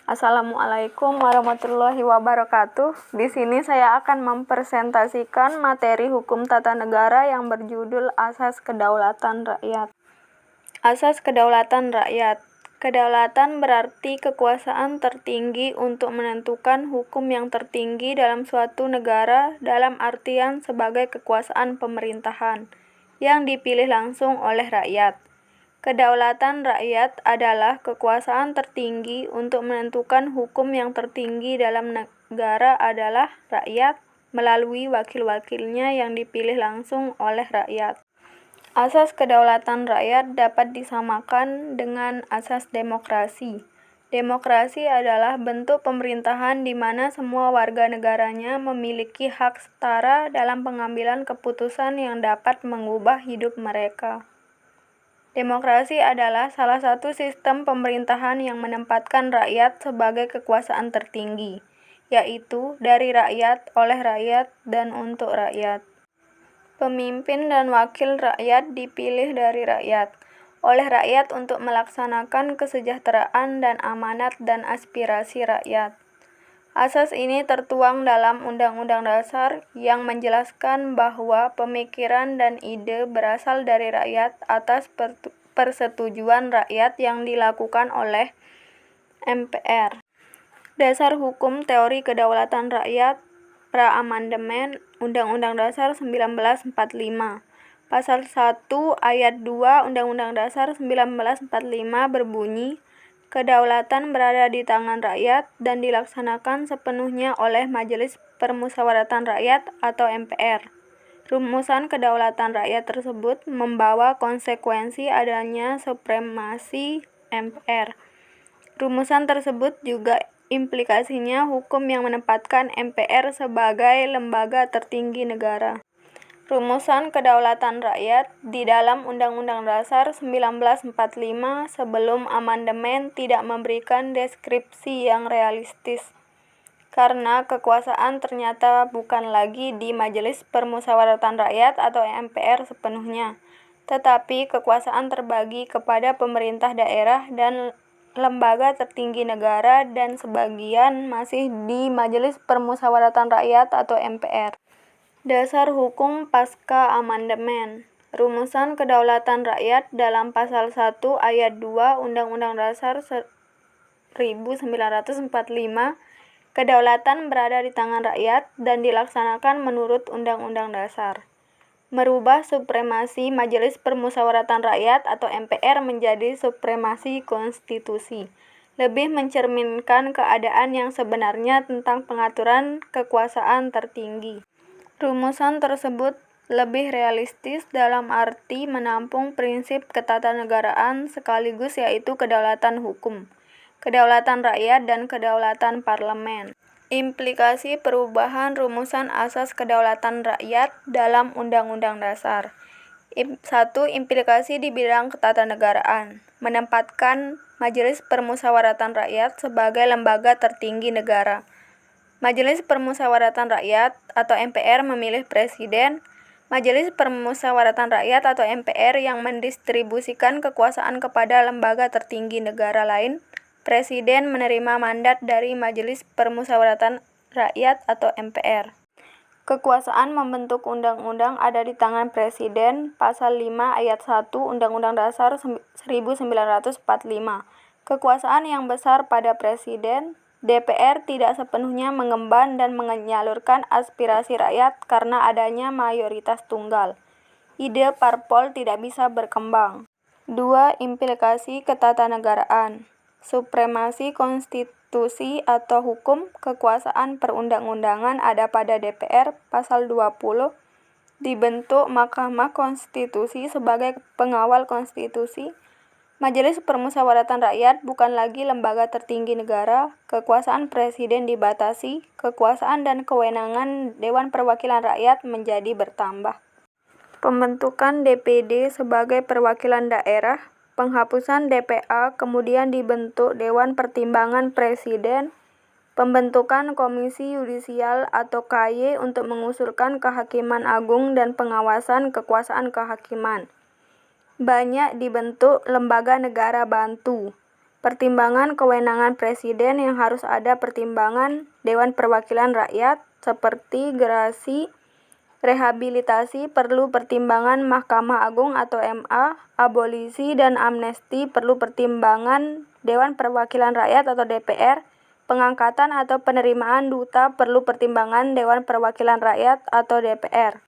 Assalamualaikum warahmatullahi wabarakatuh. Di sini saya akan mempresentasikan materi hukum tata negara yang berjudul Asas Kedaulatan Rakyat. Asas Kedaulatan Rakyat. Kedaulatan berarti kekuasaan tertinggi untuk menentukan hukum yang tertinggi dalam suatu negara dalam artian sebagai kekuasaan pemerintahan yang dipilih langsung oleh rakyat. Kedaulatan rakyat adalah kekuasaan tertinggi untuk menentukan hukum yang tertinggi dalam negara adalah rakyat melalui wakil-wakilnya yang dipilih langsung oleh rakyat. Asas kedaulatan rakyat dapat disamakan dengan asas demokrasi. Demokrasi adalah bentuk pemerintahan di mana semua warga negaranya memiliki hak setara dalam pengambilan keputusan yang dapat mengubah hidup mereka. Demokrasi adalah salah satu sistem pemerintahan yang menempatkan rakyat sebagai kekuasaan tertinggi, yaitu dari rakyat, oleh rakyat, dan untuk rakyat. Pemimpin dan wakil rakyat dipilih dari rakyat, oleh rakyat untuk melaksanakan kesejahteraan dan amanat dan aspirasi rakyat. Asas ini tertuang dalam Undang-Undang Dasar yang menjelaskan bahwa pemikiran dan ide berasal dari rakyat atas persetujuan rakyat yang dilakukan oleh MPR. Dasar Hukum Teori Kedaulatan Rakyat Pra-Amandemen Undang-Undang Dasar 1945. Pasal 1 Ayat 2 Undang-Undang Dasar 1945 berbunyi, kedaulatan berada di tangan rakyat dan dilaksanakan sepenuhnya oleh Majelis Permusyawaratan Rakyat atau MPR. Rumusan kedaulatan rakyat tersebut membawa konsekuensi adanya supremasi MPR. Rumusan tersebut juga implikasinya hukum yang menempatkan MPR sebagai lembaga tertinggi negara. Rumusan kedaulatan rakyat di dalam Undang-Undang Dasar 1945 sebelum amandemen tidak memberikan deskripsi yang realistis, karena kekuasaan ternyata bukan lagi di Majelis Permusyawaratan Rakyat atau MPR sepenuhnya, tetapi kekuasaan terbagi kepada pemerintah daerah dan lembaga tertinggi negara dan sebagian masih di Majelis Permusyawaratan Rakyat atau MPR. Dasar Hukum Pasca Amandemen. Rumusan kedaulatan rakyat dalam Pasal 1 Ayat 2 Undang-Undang Dasar 1945, kedaulatan berada di tangan rakyat dan dilaksanakan menurut Undang-Undang Dasar. Merubah supremasi Majelis Permusyawaratan Rakyat atau MPR menjadi supremasi konstitusi. Lebih mencerminkan keadaan yang sebenarnya tentang pengaturan kekuasaan tertinggi. Rumusan tersebut lebih realistis dalam arti menampung prinsip ketatanegaraan sekaligus yaitu kedaulatan hukum, kedaulatan rakyat, dan kedaulatan parlemen. Implikasi perubahan rumusan asas kedaulatan rakyat dalam Undang-Undang Dasar. 1. Implikasi di bidang ketatanegaraan. Menempatkan Majelis Permusyawaratan Rakyat sebagai lembaga tertinggi negara. Majelis Permusyawaratan Rakyat atau MPR memilih presiden. Majelis Permusyawaratan Rakyat atau MPR yang mendistribusikan kekuasaan kepada lembaga tertinggi negara lain. Presiden menerima mandat dari Majelis Permusyawaratan Rakyat atau MPR. Kekuasaan membentuk undang-undang ada di tangan Presiden. Pasal 5 Ayat 1 Undang-Undang Dasar 1945. Kekuasaan yang besar pada Presiden. DPR tidak sepenuhnya mengemban dan menyalurkan aspirasi rakyat karena adanya mayoritas tunggal. Ide parpol tidak bisa berkembang. 2. Implikasi ketatanegaraan. Supremasi konstitusi atau hukum, kekuasaan perundang-undangan ada pada DPR. Pasal 20. Dibentuk Mahkamah Konstitusi sebagai pengawal konstitusi. Majelis Permusyawaratan Rakyat bukan lagi lembaga tertinggi negara. Kekuasaan presiden dibatasi. Kekuasaan dan kewenangan Dewan Perwakilan Rakyat menjadi bertambah. Pembentukan DPD sebagai perwakilan daerah. Penghapusan DPA, kemudian dibentuk Dewan Pertimbangan Presiden. Pembentukan Komisi Yudisial atau KY untuk mengusulkan kehakiman agung dan pengawasan kekuasaan kehakiman. Banyak dibentuk lembaga negara bantu. Pertimbangan kewenangan Presiden yang harus ada pertimbangan Dewan Perwakilan Rakyat, seperti gerasi, rehabilitasi perlu pertimbangan Mahkamah Agung atau MA, abolisi dan amnesti perlu pertimbangan Dewan Perwakilan Rakyat atau DPR, pengangkatan atau penerimaan duta perlu pertimbangan Dewan Perwakilan Rakyat atau DPR.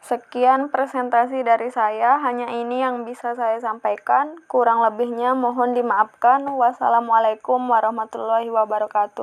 Sekian presentasi dari saya, hanya ini yang bisa saya sampaikan. Kurang lebihnya mohon dimaafkan. Wassalamualaikum warahmatullahi wabarakatuh.